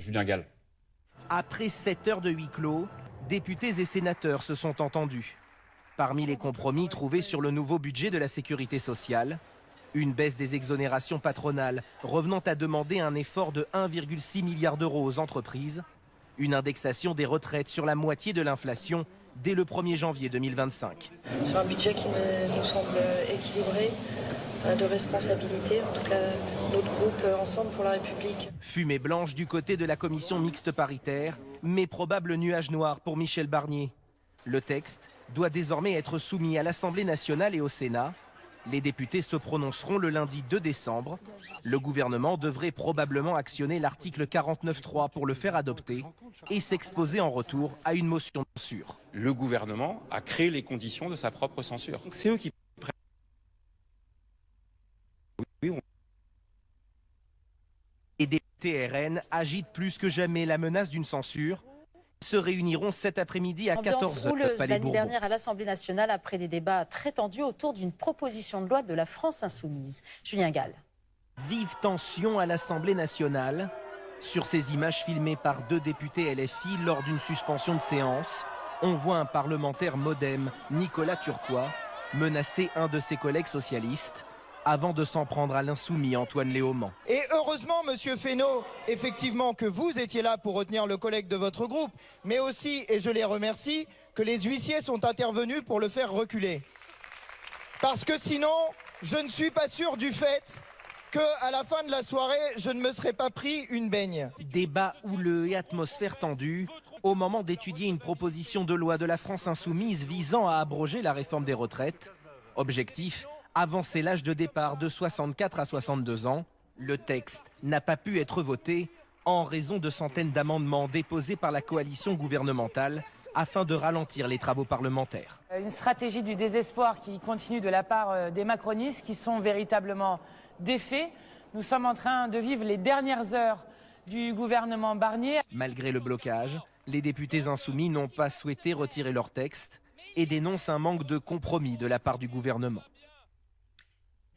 Julien Gall. Après 7 heures de huis clos, députés et sénateurs se sont entendus. Parmi les compromis trouvés sur le nouveau budget de la sécurité sociale, une baisse des exonérations patronales revenant à demander un effort de 1,6 milliard d'euros aux entreprises, une indexation des retraites sur la moitié de l'inflation dès le 1er janvier 2025. C'est un budget qui nous semble équilibré, de responsabilité, en tout cas notre groupe Ensemble pour la République. Fumée blanche du côté de la commission mixte paritaire, mais probable nuage noir pour Michel Barnier. Le texte doit désormais être soumis à l'Assemblée nationale et au Sénat. Les députés se prononceront le lundi 2 décembre. Le gouvernement devrait probablement actionner l'article 49.3 pour le faire adopter et s'exposer en retour à une motion de censure. Le gouvernement a créé les conditions de sa propre censure. Donc c'est eux qui prennent. Oui, Les députés RN agitent plus que jamais la menace d'une censure. Ils se réuniront cet après-midi à 14h. Ambiance la nuit dernière à l'Assemblée nationale après des débats très tendus autour d'une proposition de loi de la France insoumise. Julien Gall. Vive tension à l'Assemblée nationale. Sur ces images filmées par 2 députés LFI lors d'une suspension de séance, on voit un parlementaire MoDem, Nicolas Turquois, menacer un de ses collègues socialistes avant de s'en prendre à l'insoumis Antoine Léaumont. Et heureusement, Monsieur Fesneau, effectivement que vous étiez là pour retenir le collègue de votre groupe, mais aussi, et je les remercie, que les huissiers sont intervenus pour le faire reculer. Parce que sinon, je ne suis pas sûr du fait qu'à la fin de la soirée, je ne me serais pas pris une baigne. Débat houleux et atmosphère tendue au moment d'étudier une proposition de loi de la France insoumise visant à abroger la réforme des retraites. Objectif, avancer l'âge de départ de 64 à 62 ans. Le texte n'a pas pu être voté en raison de centaines d'amendements déposés par la coalition gouvernementale afin de ralentir les travaux parlementaires. Une stratégie du désespoir qui continue de la part des macronistes qui sont véritablement défaits. Nous sommes en train de vivre les dernières heures du gouvernement Barnier. Malgré le blocage, les députés insoumis n'ont pas souhaité retirer leur texte et dénoncent un manque de compromis de la part du gouvernement.